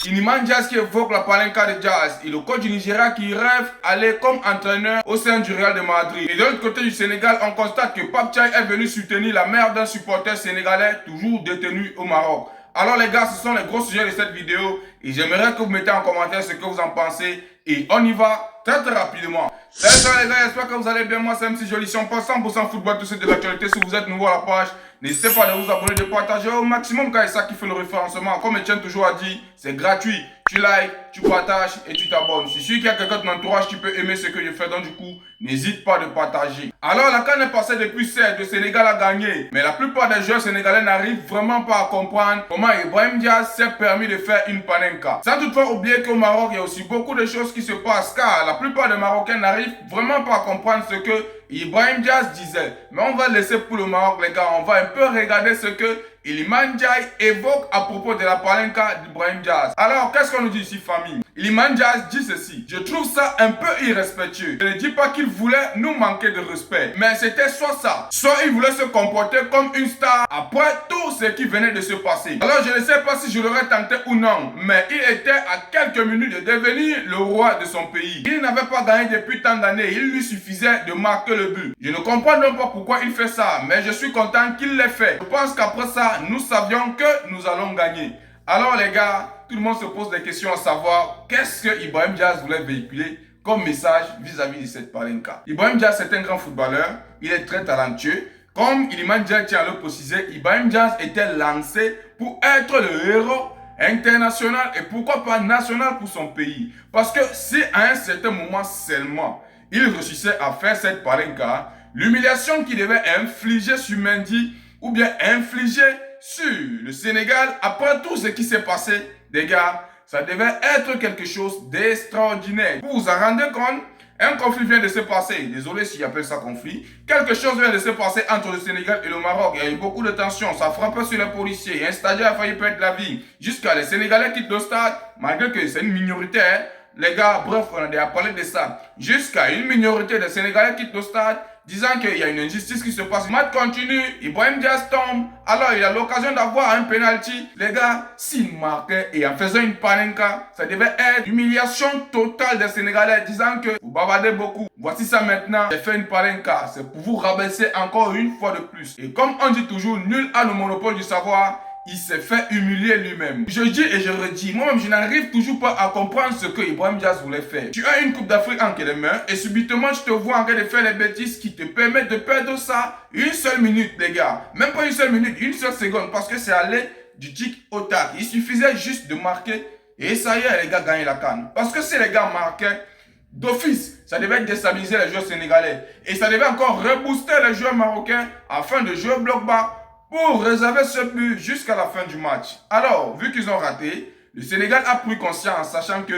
Iliman Ndiaye qui évoque la palenka de Jazz et le coach du Nigeria qui rêve aller comme entraîneur au sein du Real de Madrid. Et de l'autre côté du Sénégal, on constate que Pape Thiaye est venu soutenir la mère d'un supporter sénégalais toujours détenu au Maroc. Alors les gars, ce sont les gros sujets de cette vidéo et j'aimerais que vous mettez en commentaire ce que vous en pensez et on y va très rapidement. Salut les gars, j'espère que vous allez bien. Moi c'est MC Joli, si on passe 100% football, tout ce de l'actualité. Si vous êtes nouveau à la page, n'hésitez pas à vous abonner, de partager au maximum car c'est ça qui fait le référencement. Comme Etienne toujours a dit, c'est gratuit. Tu likes, tu partages et tu t'abonnes. Si qu'il y a quelqu'un de ton entourage qui peut aimer ce que je fais, donc du coup, n'hésite pas de partager. Alors la CAN est passée depuis 7, le Sénégal a gagné. Mais la plupart des joueurs sénégalais n'arrivent vraiment pas à comprendre comment Ibrahim Diaz s'est permis de faire une panenka. Sans toutefois oublier qu'au Maroc, il y a aussi beaucoup de choses qui se passent car la plupart des Marocains n'arrivent vraiment pas à comprendre ce que Ibrahim Diaz disait. Mais on va laisser pour le Maroc les gars, on va un peu regarder ce que Iliman Ndiaye évoque à propos de la palenka d'Ibrahim Diaz. Alors, qu'est-ce qu'on nous dit ici, famille? Iliman Ndiaye dit ceci. Je trouve ça un peu irrespectueux. Je ne dis pas qu'il voulait nous manquer de respect, mais c'était soit ça, soit il voulait se comporter comme une star après tout ce qui venait de se passer. Alors, je ne sais pas si je l'aurais tenté ou non, mais il était à quelques minutes de devenir le roi de son pays. Il n'avait pas gagné depuis tant d'années, il lui suffisait de marquer le but. Je ne comprends donc pas pourquoi il fait ça, mais je suis content qu'il l'ait fait. Je pense qu'après ça, nous savions que nous allons gagner. Alors les gars, tout le monde se pose des questions à savoir qu'est-ce que Ibrahim Diaz voulait véhiculer comme message vis-à-vis de cette palenka. Ibrahim Diaz est un grand footballeur, il est très talentueux. Comme Iliman Ndiaye tient à le préciser, Ibrahim Diaz était lancé pour être le héros international et pourquoi pas national pour son pays. Parce que si à un certain moment seulement, il réussissait à faire cette palenka, l'humiliation qu'il devait infliger sur Mendy ou bien infliger sur le Sénégal après tout ce qui s'est passé, les gars, ça devait être quelque chose d'extraordinaire. Vous vous en rendez compte? Un conflit vient de se passer, désolé si j'appelle ça conflit, quelque chose vient de se passer entre le Sénégal et le Maroc. Il y a eu beaucoup de tensions, ça frappe sur les policiers, un stagiaire a failli perdre la vie, jusqu'à les Sénégalais quittent le stade, malgré que c'est une minorité, hein. Les gars, bref, on a déjà parlé de ça. Jusqu'à une minorité de Sénégalais quitte le stade, disant qu'il y a une injustice qui se passe. Le match continue, Ibrahim Diaz tombe. Alors, il a l'occasion d'avoir un penalty. Les gars, s'il marquait et en faisant une panenka, ça devait être humiliation totale des Sénégalais, disant que vous bavardez beaucoup. Voici ça maintenant, j'ai fait une panenka. C'est pour vous rabaisser encore une fois de plus. Et comme on dit toujours, nul n'a le monopole du savoir. Il s'est fait humilier lui-même. Je dis et je redis, moi-même je n'arrive toujours pas à comprendre ce que Ibrahim Diaz voulait faire. Tu as une Coupe d'Afrique entre les mains et subitement je te vois en train de faire les bêtises qui te permettent de perdre ça une seule minute les gars. Même pas une seule minute, une seule seconde parce que c'est allé du tic au tac. Il suffisait juste de marquer et ça y est les gars gagnent la CAN. Parce que si les gars marquaient d'office, ça devait déstabiliser les joueurs sénégalais et ça devait encore rebooster les joueurs marocains afin de jouer bloc bas pour réserver ce but jusqu'à la fin du match. Alors, vu qu'ils ont raté, le Sénégal a pris conscience, sachant que,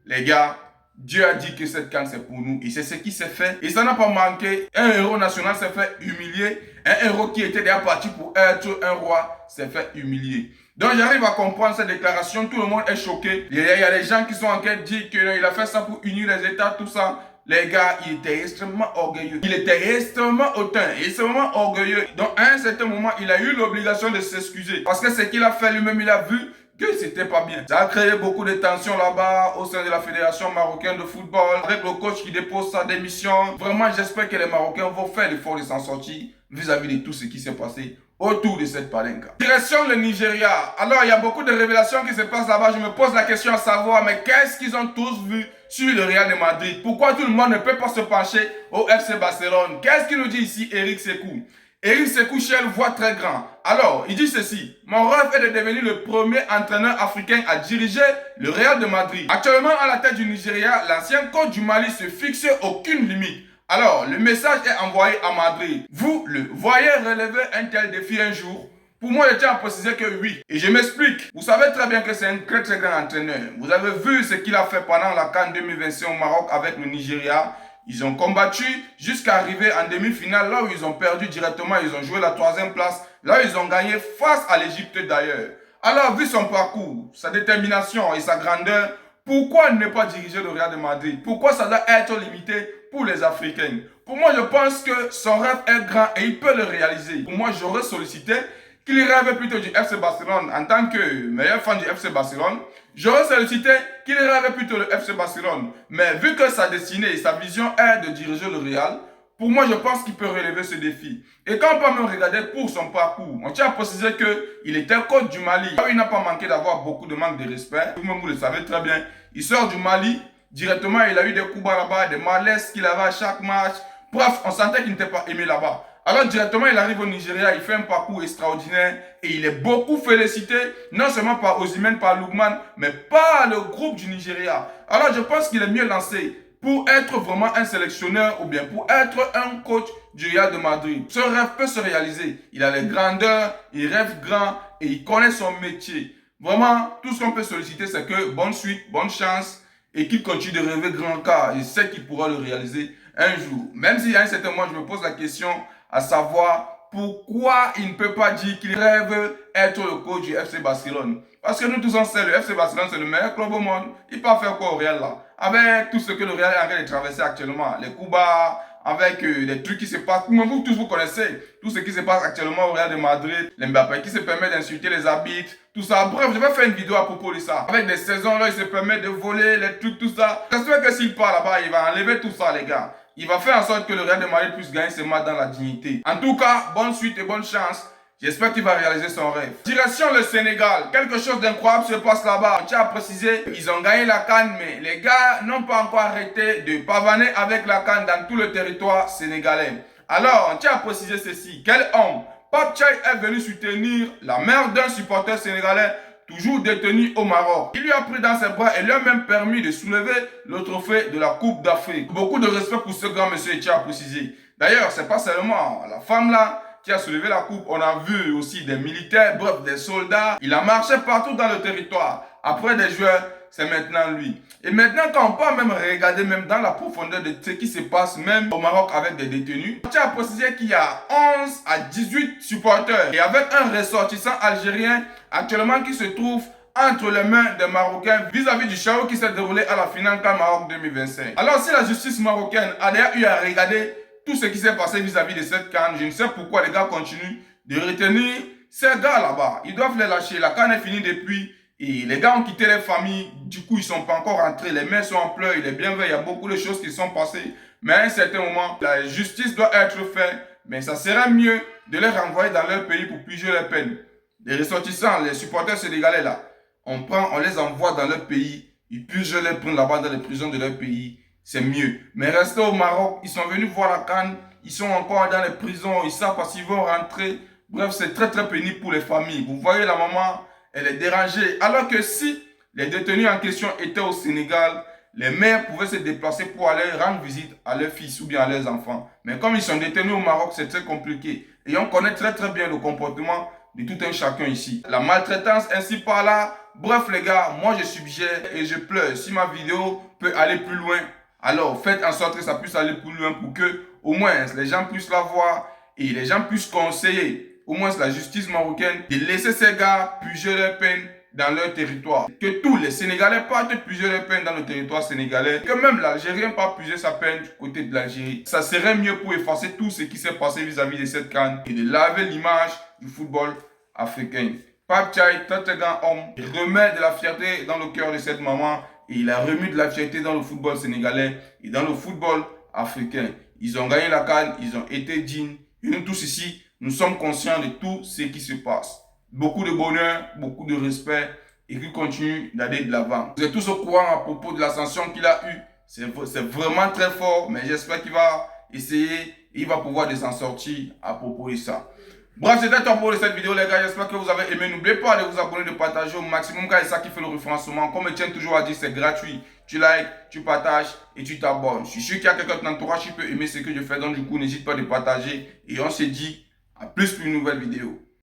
les gars, Dieu a dit que cette CAN c'est pour nous. Et c'est ce qui s'est fait. Et ça n'a pas manqué. Un héros national s'est fait humilier. Un héros qui était déjà parti pour être un roi s'est fait humilier. Donc j'arrive à comprendre cette déclaration. Tout le monde est choqué. Il y a des gens qui sont en train de dire qu'il a fait ça pour unir les États, tout ça. Les gars, il était extrêmement orgueilleux. Il était extrêmement hautain, extrêmement orgueilleux. Donc, à un certain moment, il a eu l'obligation de s'excuser. Parce que ce qu'il a fait lui-même, il a vu que c'était pas bien. Ça a créé beaucoup de tensions là-bas au sein de la Fédération marocaine de football. Avec le coach qui dépose sa démission. Vraiment, j'espère que les Marocains vont faire l'effort de s'en sortir vis-à-vis de tout ce qui s'est passé autour de cette palenka. Direction le Nigeria. Alors, il y a beaucoup de révélations qui se passent là-bas. Je me pose la question à savoir, mais qu'est-ce qu'ils ont tous vu sur le Real de Madrid? Pourquoi tout le monde ne peut pas se pencher au FC Barcelone? Qu'est-ce qu'il nous dit ici, Eric Sekou? Eric Sekou Chel voit très grand. Alors, il dit ceci. Mon rêve est de devenir le premier entraîneur africain à diriger le Real de Madrid. Actuellement, à la tête du Nigeria, l'ancien coach du Mali se fixe aucune limite. Alors, le message est envoyé à Madrid. Vous le voyez relever un tel défi un jour? Pour moi, je tiens à préciser que oui. Et je m'explique. Vous savez très bien que c'est un très très grand entraîneur. Vous avez vu ce qu'il a fait pendant la CAN 2025 au Maroc avec le Nigeria. Ils ont combattu jusqu'à arriver en demi-finale, là où ils ont perdu directement. Ils ont joué la 3e place. Là, ils ont gagné face à l'Égypte d'ailleurs. Alors, vu son parcours, sa détermination et sa grandeur, pourquoi ne pas diriger le Real de Madrid? Pourquoi ça doit être limité pour les Africains? Pour moi, je pense que son rêve est grand et il peut le réaliser. Pour moi, j'aurais sollicité qu'il rêve plutôt du FC Barcelone en tant que meilleur fan du FC Barcelone, j'aurais sollicité qu'il rêve plutôt le FC Barcelone. Mais vu que sa destinée et sa vision est de diriger le Real, pour moi, je pense qu'il peut relever ce défi. Et quand on peut même regarder pour son parcours, on tient à préciser qu'il était coach du Mali. Il n'a pas manqué d'avoir beaucoup de manque de respect. Vous-même, vous le savez très bien. Il sort du Mali. Directement, il a eu des coups bas là-bas, des malaises qu'il avait à chaque match. Bref, on sentait qu'il n'était pas aimé là-bas. Alors directement, il arrive au Nigeria, il fait un parcours extraordinaire et il est beaucoup félicité, non seulement par Osimhen, par Lookman, mais par le groupe du Nigeria. Alors je pense qu'il est mieux lancé pour être vraiment un sélectionneur ou bien pour être un coach du Real de Madrid. Ce rêve peut se réaliser. Il a les grandeurs, il rêve grand et il connaît son métier. Vraiment, tout ce qu'on peut solliciter, c'est que bonne suite, bonne chance et qu'il continue de rêver grand car il sait qu'il pourra le réaliser un jour. Même s'il y a un certain moment, je me pose la question à savoir pourquoi il ne peut pas dire qu'il rêve être le coach du FC Barcelone. Parce que nous tous on sait, le FC Barcelone c'est le meilleur club au monde. Il peut faire quoi au Real là? Avec tout ce que le Real est en train de traverser actuellement, les coups bas, avec les trucs qui se passent. Vous tous vous connaissez tout ce qui se passe actuellement au Real de Madrid, les Mbappé qui se permet d'insulter les arbitres, tout ça. Bref, je vais faire une vidéo à propos de ça. Avec des saisons là, il se permet de voler les trucs, tout ça. J'espère que s'il part là-bas, il va enlever tout ça les gars. Il va faire en sorte que le Real de Madrid puisse gagner ses matchs dans la dignité. En tout cas, bonne suite et bonne chance. J'espère qu'il va réaliser son rêve. Direction le Sénégal. Quelque chose d'incroyable se passe là-bas. On tient à préciser, ils ont gagné la CAN, mais les gars n'ont pas encore arrêté de pavaner avec la CAN dans tout le territoire sénégalais. Alors, on tient à préciser ceci. Quel homme! Pape Thiaye est venu soutenir la mère d'un supporter sénégalais toujours détenu au Maroc. Il lui a pris dans ses bras et lui a même permis de soulever le trophée de la Coupe d'Afrique. Beaucoup de respect pour ce grand monsieur, tient à préciser. D'ailleurs, c'est pas seulement la femme là qui a soulevé la coupe, on a vu aussi des militaires, bref, des soldats. Il a marché partout dans le territoire. Après des joueurs, c'est maintenant lui. Et maintenant, quand on peut même regarder même dans la profondeur de ce qui se passe même au Maroc avec des détenus, on tient à préciser qu'il y a 11 à 18 supporters. Et avec un ressortissant algérien actuellement qui se trouve entre les mains des Marocains vis-à-vis du chaos qui s'est déroulé à la finale CAN Maroc 2025. Alors si la justice marocaine a d'ailleurs eu à regarder tout ce qui s'est passé vis-à-vis de cette CAN, je ne sais pourquoi les gars continuent de retenir ces gars là-bas. Ils doivent les lâcher. La CAN est finie depuis. Et les gars ont quitté les familles. Du coup, ils ne sont pas encore rentrés. Les mères sont en pleurs. Il est bien vrai. Il y a beaucoup de choses qui sont passées. Mais à un certain moment, la justice doit être faite. Mais ça serait mieux de les renvoyer dans leur pays pour purger leurs peines. Les ressortissants, les supporters sénégalais là, on les envoie dans leur pays. Ils purgent leurs peines là-bas dans les prisons de leur pays. C'est mieux. Mais rester au Maroc, ils sont venus voir la CAN, ils sont encore dans les prisons, ils savent pas s'ils vont rentrer. Bref, c'est très très pénible pour les familles. Vous voyez la maman, elle est dérangée. Alors que si les détenus en question étaient au Sénégal, les mères pouvaient se déplacer pour aller rendre visite à leurs fils ou bien à leurs enfants. Mais comme ils sont détenus au Maroc, c'est très compliqué. Et on connaît très très bien le comportement de tout un chacun ici. La maltraitance ainsi par là. Bref les gars, moi je suggère et je pleure. Si ma vidéo peut aller plus loin, alors faites en sorte que ça puisse aller plus loin pour que au moins les gens puissent la voir et les gens puissent conseiller au moins la justice marocaine de laisser ces gars purger leurs peines dans leur territoire. Que tous les Sénégalais partent purger leurs peines dans le territoire sénégalais. Que même l'Algérien parte purger sa peine du côté de l'Algérie. Ça serait mieux pour effacer tout ce qui s'est passé vis-à-vis de cette CAN et de laver l'image du football africain. Pape Thiaye, très grand homme, il remet de la fierté dans le cœur de cette maman et il a remis de la fierté dans le football sénégalais et dans le football africain. Ils ont gagné la CAN, ils ont été dignes. Et nous tous ici, nous sommes conscients de tout ce qui se passe. Beaucoup de bonheur, beaucoup de respect et qu'il continue d'aller de l'avant. Vous êtes tous au courant à propos de l'ascension qu'il a eue. C'est vraiment très fort, mais j'espère qu'il va essayer et il va pouvoir s'en sortir à propos de ça. Bref, c'était tout pour cette vidéo les gars, j'espère que vous avez aimé. N'oubliez pas de vous abonner, de partager au maximum car c'est ça qui fait le référencement. Comme je tiens toujours à dire, c'est gratuit. Tu likes, tu partages et tu t'abonnes. Je suis sûr qu'il y a quelqu'un de ton entourage qui peut aimer ce que je fais, donc du coup n'hésite pas de partager. Et on se dit à plus pour une nouvelle vidéo.